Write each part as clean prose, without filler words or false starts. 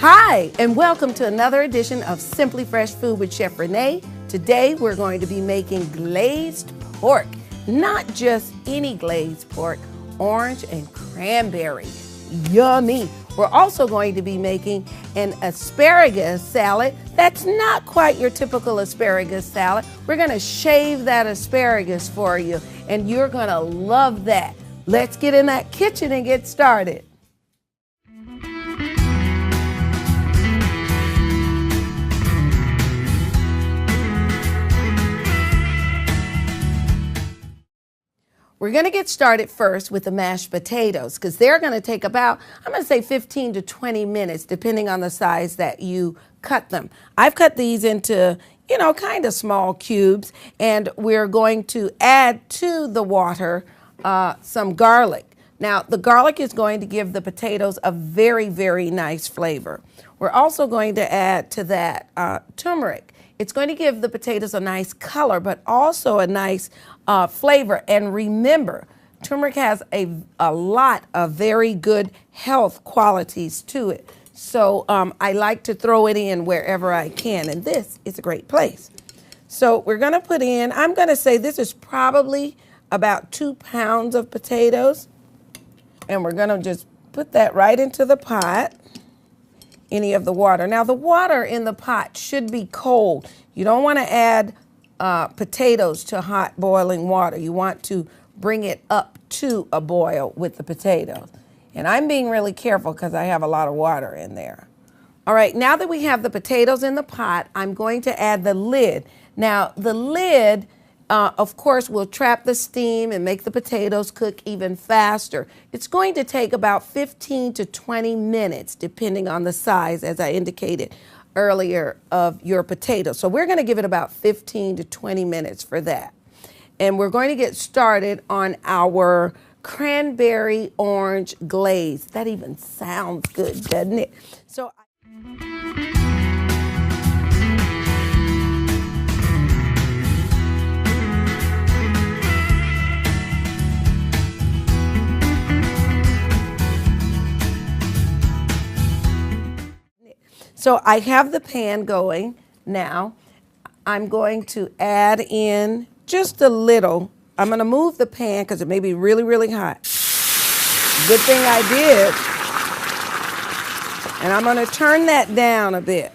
Hi, and welcome to another edition of Simply Fresh Food with Chef Renee. Today we're going to be making glazed pork. Not just any glazed pork, orange and cranberry. Yummy. We're also going to be making an asparagus salad that's not quite your typical asparagus salad. We're going to shave that asparagus for you, and you're going to love that. Let's get in that kitchen and get started. We're going to get started first with the mashed potatoes because they're going to take about, I'm going to say 15 to 20 minutes, depending on the size that you cut them. I've cut these into, kind of small cubes, and we're going to add to the water some garlic. Now, the garlic is going to give the potatoes a very, very nice flavor. We're also going to add to that turmeric. It's going to give the potatoes a nice color, but also a nice flavor. And remember, turmeric has a lot of very good health qualities to it. So I like to throw it in wherever I can, and this is a great place. So we're going to put in, I'm going to say this is probably about 2 pounds of potatoes. And we're going to just put that right into the pot. Any of the water. Now the water in the pot should be cold. You don't want to add potatoes to hot boiling water. You want to bring it up to a boil with the potatoes. And I'm being really careful because I have a lot of water in there. All right, now that we have the potatoes in the pot, I'm going to add the lid. Now the lid, of course, will trap the steam and make the potatoes cook even faster. It's going to take about 15 to 20 minutes, depending on the size, as I indicated earlier, of your potatoes. So we're going to give it about 15 to 20 minutes for that. And we're going to get started on our cranberry orange glaze. That even sounds good, doesn't it? So I have the pan going now. I'm going to add in just a little. I'm going to move the pan because it may be really, really hot. Good thing I did. And I'm going to turn that down a bit.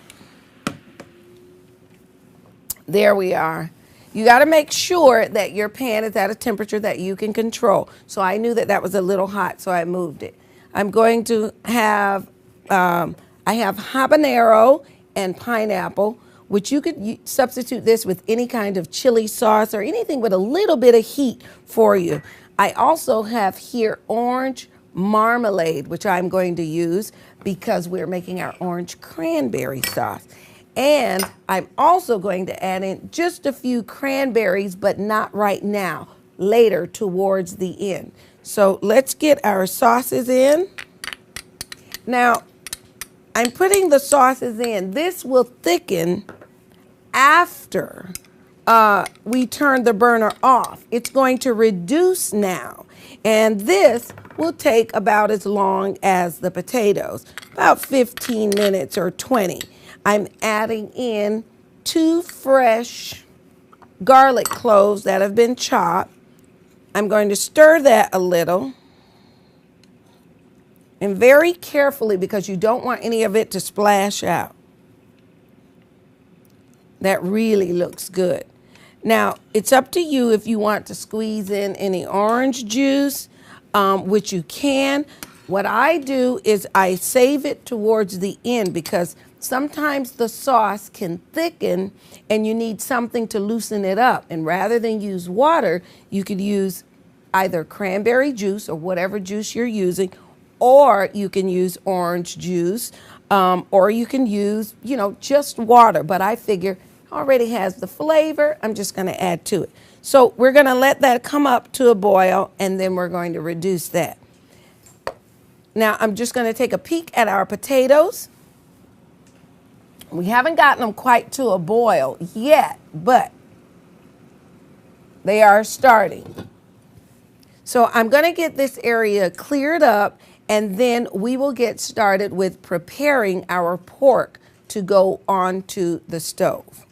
There we are. You got to make sure that your pan is at a temperature that you can control. So I knew that that was a little hot, so I moved it. I'm going to have I have habanero and pineapple, which you could substitute this with any kind of chili sauce or anything with a little bit of heat for you. I also have here orange marmalade, which I'm going to use because we're making our orange cranberry sauce. And I'm also going to add in just a few cranberries, but not right now, later towards the end. So let's get our sauces in. Now, I'm putting the sauces in. This will thicken after we turn the burner off. It's going to reduce now. And this will take about as long as the potatoes, about 15 minutes or 20. I'm adding in 2 fresh garlic cloves that have been chopped. I'm going to stir that a little. And very carefully, because you don't want any of it to splash out. That really looks good. Now, it's up to you if you want to squeeze in any orange juice, which you can. What I do is I save it towards the end because sometimes the sauce can thicken and you need something to loosen it up. And rather than use water, you could use either cranberry juice or whatever juice you're using, or you can use orange juice, or you can use, just water. But I figure it already has the flavor. I'm just going to add to it. So we're going to let that come up to a boil, and then we're going to reduce that. Now I'm just going to take a peek at our potatoes. We haven't gotten them quite to a boil yet, but they are starting. So I'm going to get this area cleared up, and then we will get started with preparing our pork to go onto the stove.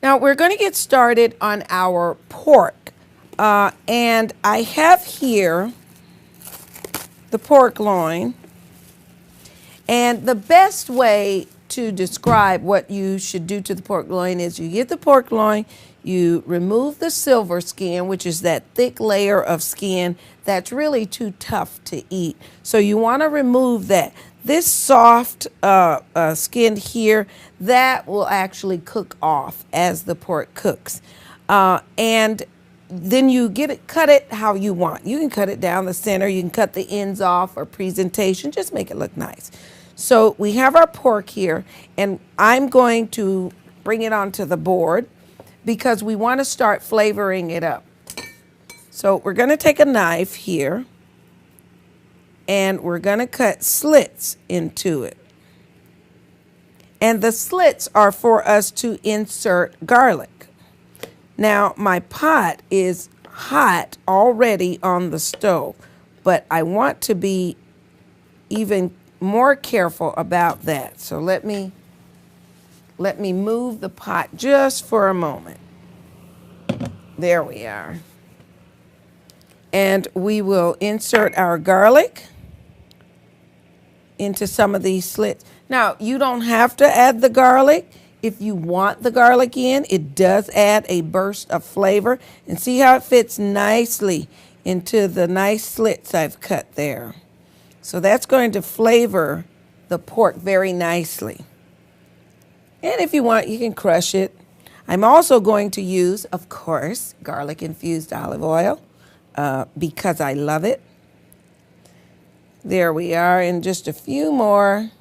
Now we're going to get started on our pork. And I have here the pork loin. And the best way to describe what you should do to the pork loin is you get the pork loin, you remove the silver skin, which is that thick layer of skin that's really too tough to eat. So you want to remove that. This soft skin here, that will actually cook off as the pork cooks. And then you cut it how you want. You can cut it down the center. You can cut the ends off for presentation. Just make it look nice. So we have our pork here, and I'm going to bring it onto the board because we want to start flavoring it up. So we're going to take a knife here, and we're going to cut slits into it. And the slits are for us to insert garlic. Now, my pot is hot already on the stove, but I want to be even more careful about that. So let me move the pot just for a moment. There we are. And we will insert our garlic into some of these slits. Now, you don't have to add the garlic. If you want the garlic in, it does add a burst of flavor. And see how it fits nicely into the nice slits I've cut there. So that's going to flavor the pork very nicely. And if you want, you can crush it. I'm also going to use, of course, garlic-infused olive oil because I love it. There we are, and just a few more.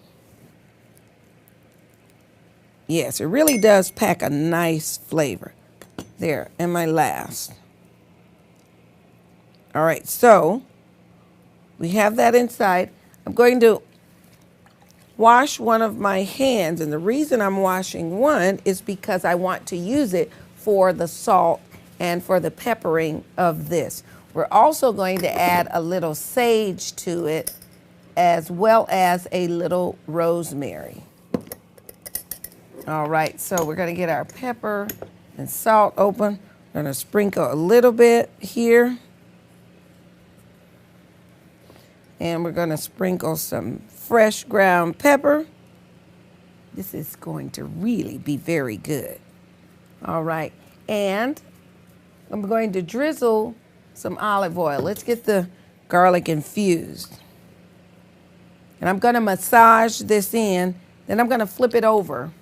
Yes, it really does pack a nice flavor. There, and my last. All right, so we have that inside. I'm going to wash one of my hands, and the reason I'm washing one is because I want to use it for the salt and for the peppering of this. We're also going to add a little sage to it, as well as a little rosemary. All right, so we're going to get our pepper and salt open. We're going to sprinkle a little bit here. And we're going to sprinkle some fresh ground pepper. This is going to really be very good. All right, and I'm going to drizzle some olive oil. Let's get the garlic infused. And I'm going to massage this in. Then I'm going to flip it over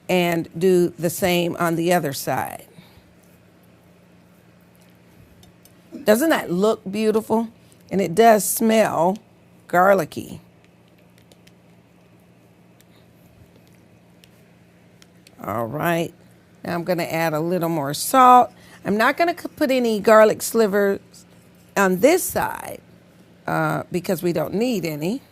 and do the same on the other side. Doesn't that look beautiful? And it does smell garlicky. All right, now I'm going to add a little more salt. I'm not going to put any garlic slivers on this side because we don't need any.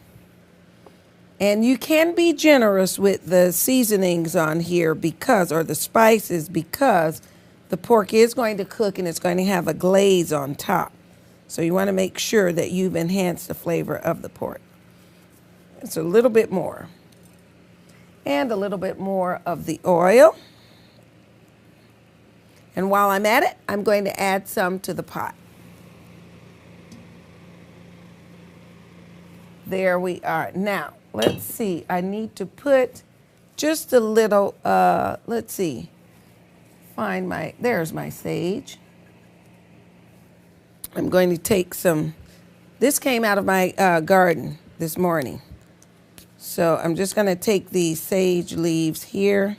And you can be generous with the seasonings on here or the spices, because the pork is going to cook and it's going to have a glaze on top. So you want to make sure that you've enhanced the flavor of the pork. It's a little bit more. And a little bit more of the oil. And while I'm at it, I'm going to add some to the pot. There we are. Now, let's see. I need to put just a little, let's see. There's my sage. I'm going to take some, this came out of my garden this morning. So I'm just going to take these sage leaves here,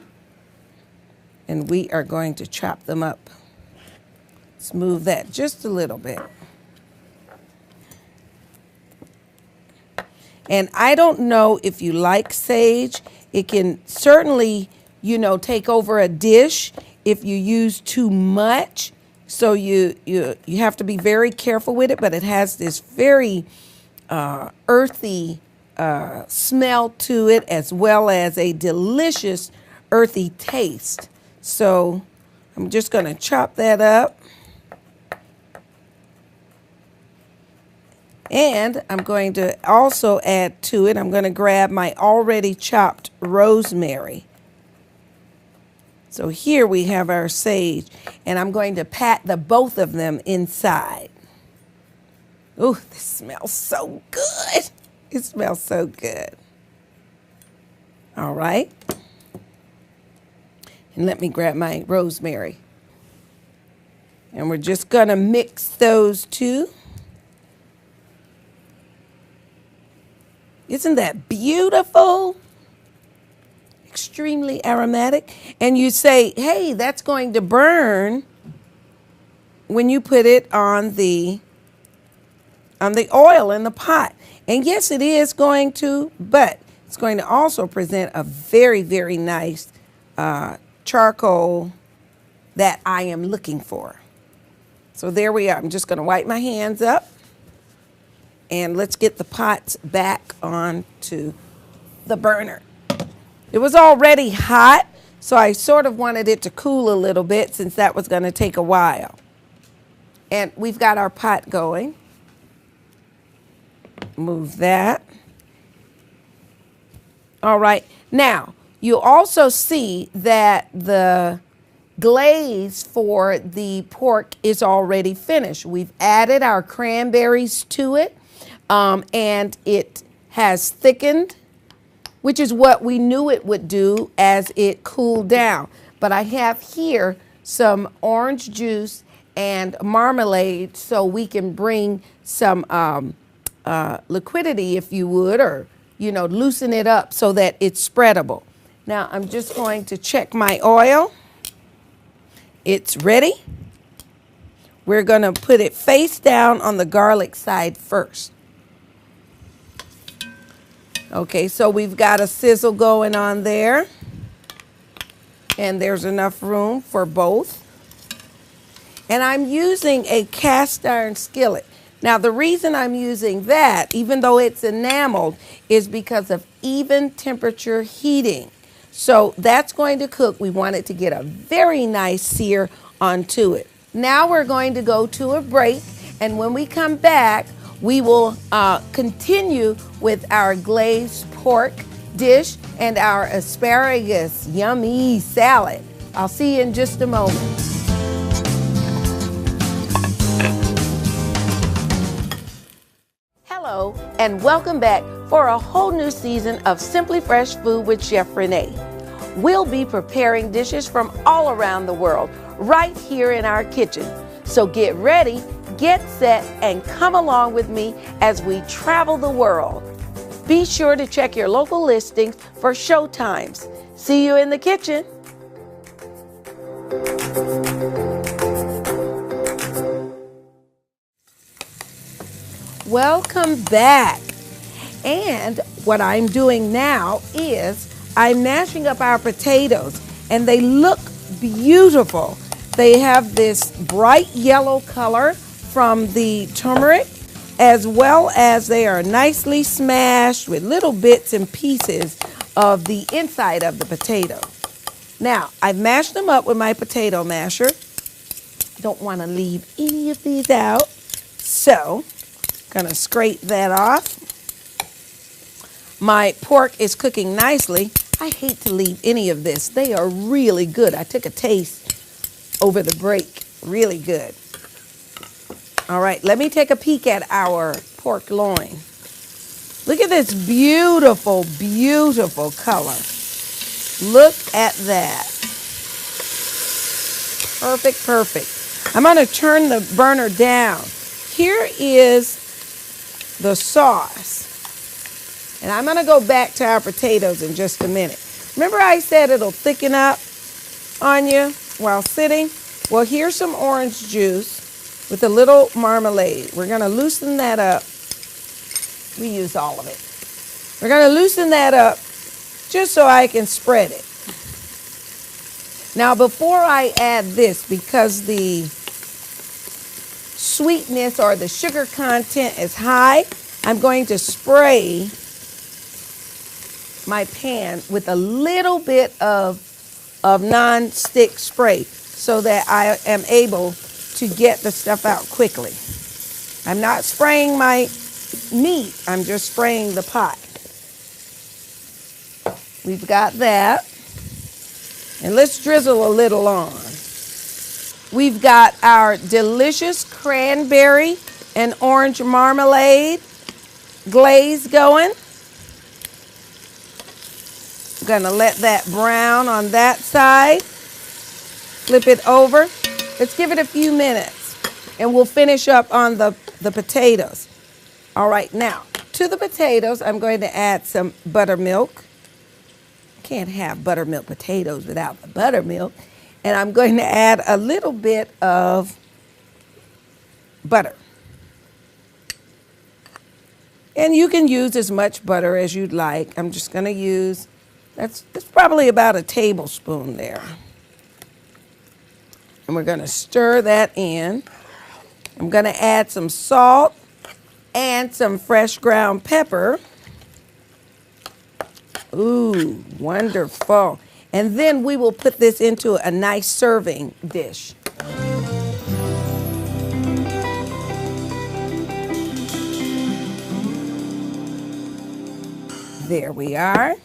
and we are going to chop them up. Let's move that just a little bit. And I don't know if you like sage. It can certainly, take over a dish. If you use too much, So you have to be very careful with it, but it has this very earthy smell to it, as well as a delicious earthy taste. So I'm just going to chop that up. And I'm going to also add to it, I'm going to grab my already chopped rosemary. So here we have our sage, and I'm going to pat the both of them inside. Ooh, this smells so good. It smells so good. All right. And let me grab my rosemary. And we're just going to mix those two. Isn't that beautiful? Extremely aromatic. And you say, hey, that's going to burn when you put it on the oil in the pot. And yes, it is going to, but it's going to also present a very, very nice charcoal that I am looking for. So there we are. I'm just going to wipe my hands up. And let's get the pots back onto the burner. It was already hot, so I sort of wanted it to cool a little bit since that was going to take a while. And we've got our pot going. Move that. All right. Now, you'll also see that the glaze for the pork is already finished. We've added our cranberries to it. And it has thickened, which is what we knew it would do as it cooled down. But I have here some orange juice and marmalade so we can bring some liquidity, if you would, or, loosen it up so that it's spreadable. Now, I'm just going to check my oil. It's ready. We're going to put it face down on the garlic side first. Okay, so we've got a sizzle going on there. And there's enough room for both. And I'm using a cast iron skillet. Now, the reason I'm using that, even though it's enameled, is because of even temperature heating. So that's going to cook. We want it to get a very nice sear onto it. Now we're going to go to a break. And when we come back, we will continue with our glazed pork dish and our asparagus yummy salad. I'll see you in just a moment. Hello, and welcome back for a whole new season of Simply Fresh Food with Chef Renee. We'll be preparing dishes from all around the world right here in our kitchen. So get ready, get set, and come along with me as we travel the world. Be sure to check your local listings for show times. See you in the kitchen. Welcome back. And what I'm doing now is I'm mashing up our potatoes, and they look beautiful. They have this bright yellow color from the turmeric, as well as they are nicely smashed with little bits and pieces of the inside of the potato. Now, I've mashed them up with my potato masher. Don't want to leave any of these out. So, gonna scrape that off. My pork is cooking nicely. I hate to leave any of this. They are really good. I took a taste over the break. Really good. All right, let me take a peek at our pork loin. Look at this beautiful, beautiful color. Look at that. Perfect, perfect. I'm going to turn the burner down. Here is the sauce. And I'm going to go back to our potatoes in just a minute. Remember I said it'll thicken up on you while sitting? Well, here's some orange juice with a little marmalade. We're going to loosen that up. We use all of it. We're going to loosen that up just so I can spread it. Now, before I add this, because the sweetness or the sugar content is high, I'm going to spray my pan with a little bit of non-stick spray so that I am able to get the stuff out quickly. I'm not spraying my meat, I'm just spraying the pot. We've got that. And let's drizzle a little on. We've got our delicious cranberry and orange marmalade glaze going. I'm gonna let that brown on that side. Flip it over. Let's give it a few minutes and we'll finish up on the potatoes. All right, now to the potatoes, I'm going to add some buttermilk. Can't have buttermilk potatoes without the buttermilk. And I'm going to add a little bit of butter. And you can use as much butter as you'd like. I'm just going to use, that's probably about a tablespoon there. And we're going to stir that in. I'm going to add some salt and some fresh ground pepper. Ooh, wonderful. And then we will put this into a nice serving dish. There we are.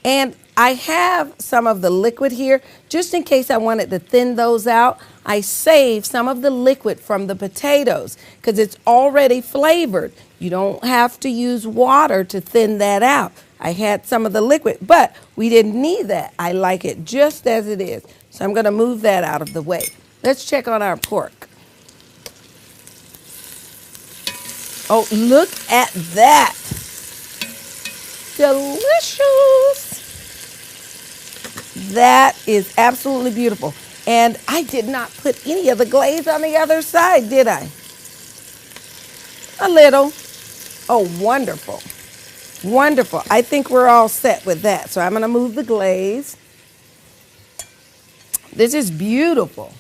And I have some of the liquid here, just in case I wanted to thin those out. I saved some of the liquid from the potatoes because it's already flavored. You don't have to use water to thin that out. I had some of the liquid, but we didn't need that. I like it just as it is. So I'm going to move that out of the way. Let's check on our pork. Oh, look at that. Delicious. That is absolutely beautiful. And I did not put any of the glaze on the other side, did I? A little. Oh, wonderful. Wonderful. I think we're all set with that. So I'm going to move the glaze. This is beautiful.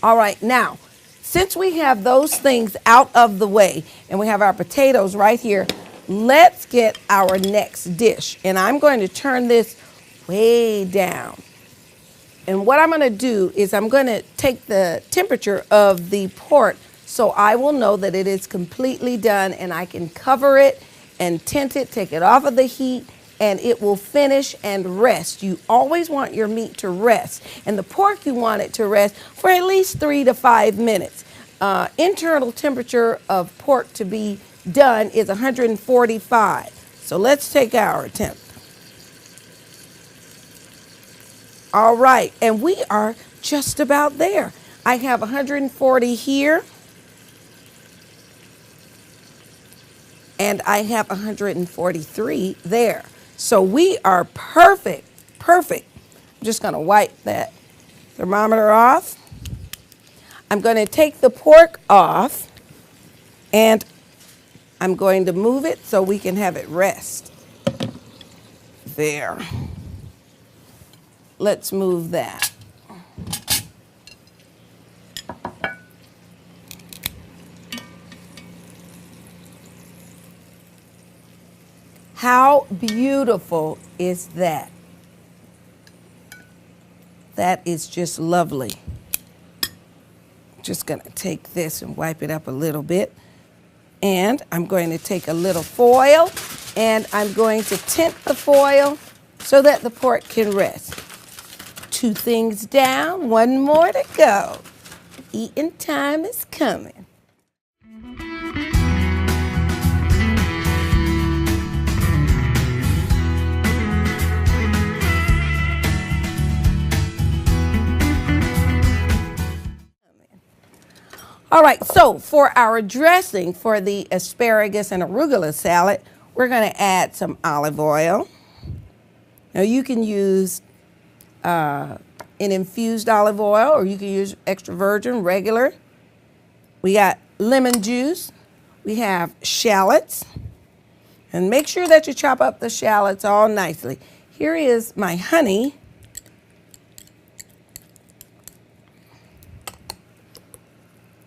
All right, now, since we have those things out of the way and we have our potatoes right here, let's get our next dish. And I'm going to turn this way down. And what I'm going to do is I'm going to take the temperature of the pork so I will know that it is completely done and I can cover it and tint it, take it off of the heat, and it will finish and rest. You always want your meat to rest. And the pork, you want it to rest for at least 3 to 5 minutes. Internal temperature of pork to be done is 145. So let's take our temp. All right, and we are just about there. I have 140 here. And I have 143 there. So we are perfect, perfect. I'm just gonna wipe that thermometer off. I'm gonna take the pork off and I'm going to move it so we can have it rest. There. Let's move that. How beautiful is that? That is just lovely. Just gonna take this and wipe it up a little bit. And I'm going to take a little foil and I'm going to tint the foil so that the pork can rest. 2 things down, 1 more to go. Eating time is coming. All right, so for our dressing for the asparagus and arugula salad, we're going to add some olive oil. Now you can use an infused olive oil or you can use extra virgin, regular. We got lemon juice. We have shallots. And make sure that you chop up the shallots all nicely. Here is my honey.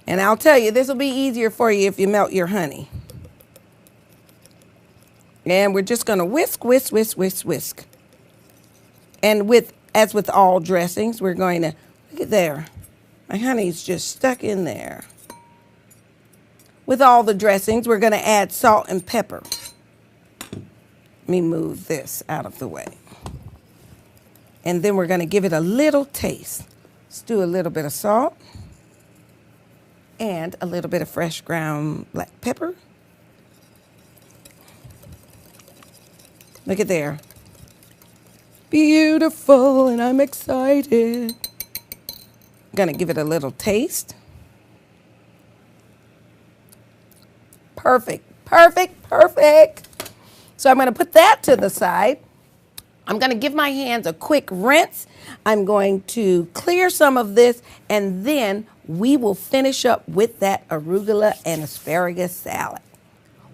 And I'll tell you, this will be easier for you if you melt your honey. And we're just going to whisk, whisk, whisk, whisk, whisk. And as with all dressings, we're going to, look at there. My honey's just stuck in there. With all the dressings, we're going to add salt and pepper. Let me move this out of the way. And then we're going to give it a little taste. Let's do a little bit of salt and a little bit of fresh ground black pepper. Look at there. Beautiful, and I'm excited. I'm going to give it a little taste. Perfect, perfect, perfect. So I'm going to put that to the side. I'm going to give my hands a quick rinse. I'm going to clear some of this, and then we will finish up with that arugula and asparagus salad.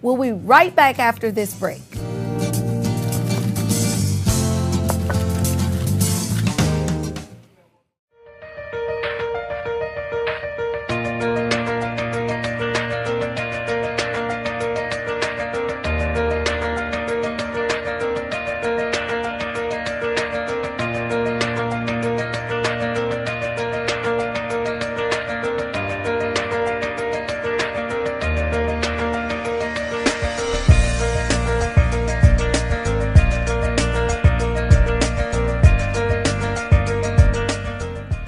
We'll be right back after this break.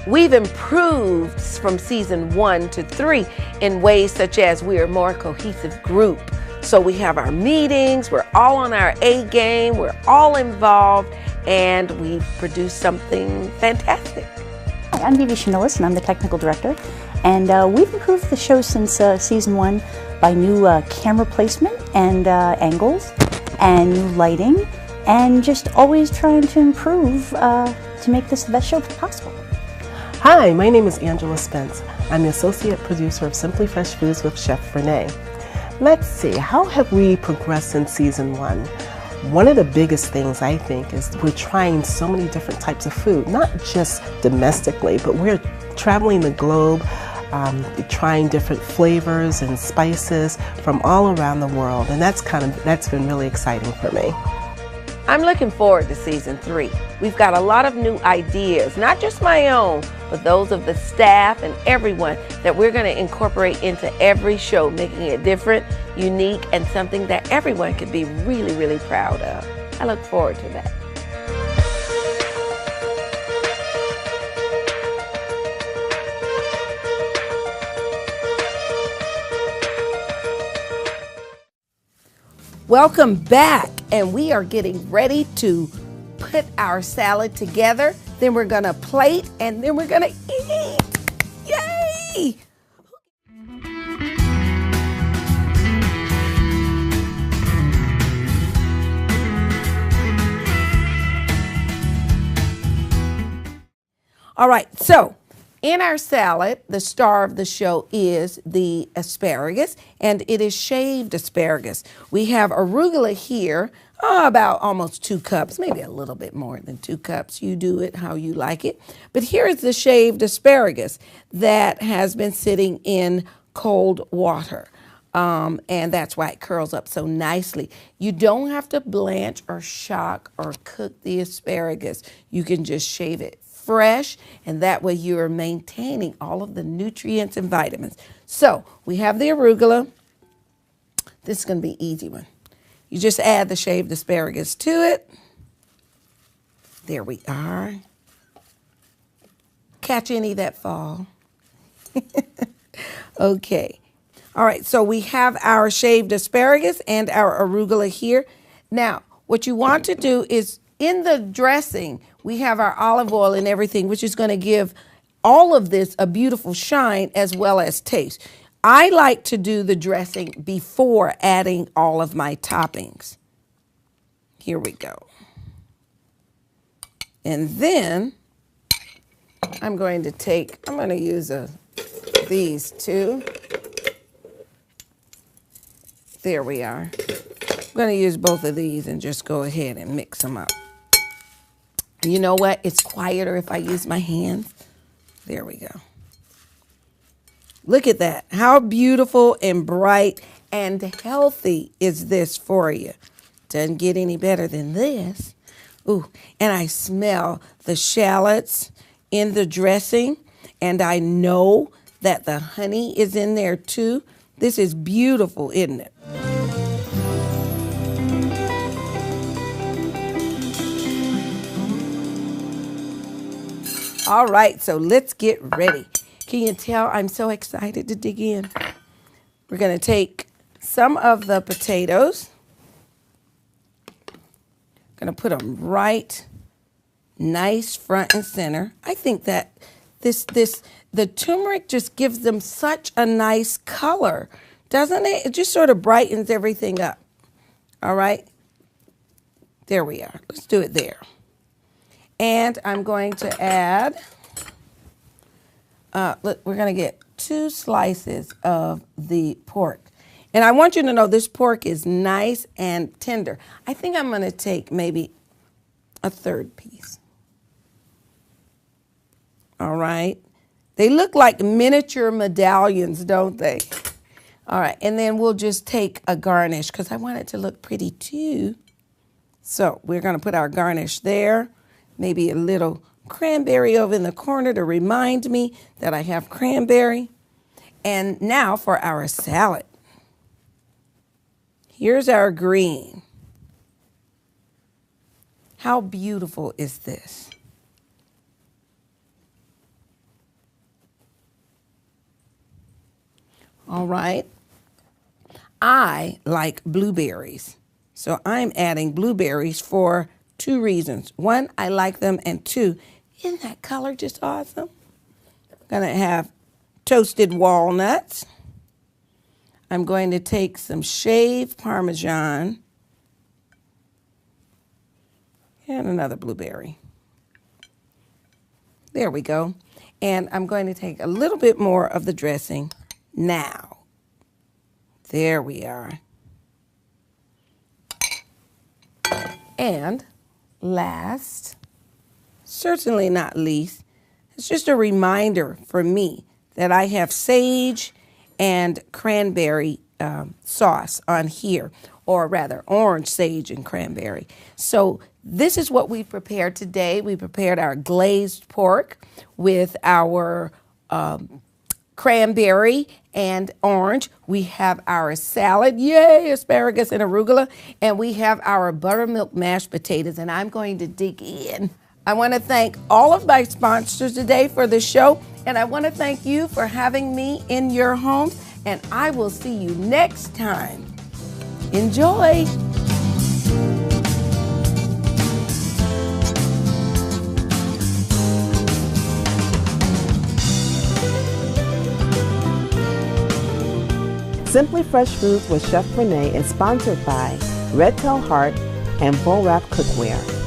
We've improved from season 1 to 3 in ways such as we are a more cohesive group. So we have our meetings, we're all on our A game, we're all involved, and we produce something fantastic. Hi, I'm Vivi Chanolis, and I'm the technical director. And we've improved the show since season 1 by new camera placement and angles and new lighting, and just always trying to improve to make this the best show possible. Hi, my name is Angela Spence. I'm the Associate Producer of Simply Fresh Foods with Chef Renee. Let's see, how have we progressed in season 1? One of the biggest things I think is we're trying so many different types of food, not just domestically, but we're traveling the globe, trying different flavors and spices from all around the world, and that's been really exciting for me. I'm looking forward to season 3. We've got a lot of new ideas, not just my own, but those of the staff and everyone that we're going to incorporate into every show, making it different, unique, and something that everyone can be really, really proud of. I look forward to that. Welcome back, and we are getting ready to put our salad together. Then we're gonna plate, and then we're gonna eat. Yay! All right, so in our salad, the star of the show is the asparagus, and it is shaved asparagus. We have arugula here, about almost 2 cups, maybe a little bit more than 2 cups. You do it how you like it. But here is the shaved asparagus that has been sitting in cold water. And that's why it curls up so nicely. You don't have to blanch or shock or cook the asparagus. You can just shave it fresh, and that way you are maintaining all of the nutrients and vitamins. So we have the arugula. This is going to be an easy one. You just add the shaved asparagus to it. There we are. Catch any that fall. Okay. All right, so we have our shaved asparagus and our arugula here. Now, what you want to do is in the dressing, we have our olive oil and everything, which is going to give all of this a beautiful shine as well as taste. I like to do the dressing before adding all of my toppings. Here we go. And then I'm going to use these two. There we are. I'm going to use both of these and just go ahead and mix them up. You know what? It's quieter if I use my hands. There we go. Look at that. How beautiful and bright and healthy is this for you? Doesn't get any better than this. Ooh, and I smell the shallots in the dressing, and I know that the honey is in there too. This is beautiful, isn't it? All right, so let's get ready. Can you tell I'm so excited to dig in? We're going to take some of the potatoes. Going to put them right nice front and center. I think that the turmeric just gives them such a nice color, doesn't it? It just sort of brightens everything up. All right. There we are. Let's do it there. And I'm going to add, look, we're going to get 2 slices of the pork. And I want you to know this pork is nice and tender. I think I'm going to take maybe a 1/3 piece. All right. They look like miniature medallions, don't they? All right. And then we'll just take a garnish because I want it to look pretty too. So we're going to put our garnish there. Maybe a little cranberry over in the corner to remind me that I have cranberry. And now for our salad. Here's our green. How beautiful is this? All right. I like blueberries. So I'm adding blueberries for 2 reasons. 1, I like them, and 2, isn't that color just awesome? I'm going to have toasted walnuts. I'm going to take some shaved Parmesan and another blueberry. There we go. And I'm going to take a little bit more of the dressing now. There we are. And last, certainly not least, it's just a reminder for me that I have sage and cranberry sauce on here, or rather orange, sage, and cranberry. So this is what we prepared today. We prepared our glazed pork with our cranberry and orange. We have our salad, yay, asparagus and arugula, and we have our buttermilk mashed potatoes, and I'm going to dig in. I want to thank all of my sponsors today for the show, and I want to thank you for having me in your homes, and I will see you next time. Enjoy. Simply Fresh Foods with Chef Renee is sponsored by Red Tail Heart and Bull Wrap Cookware.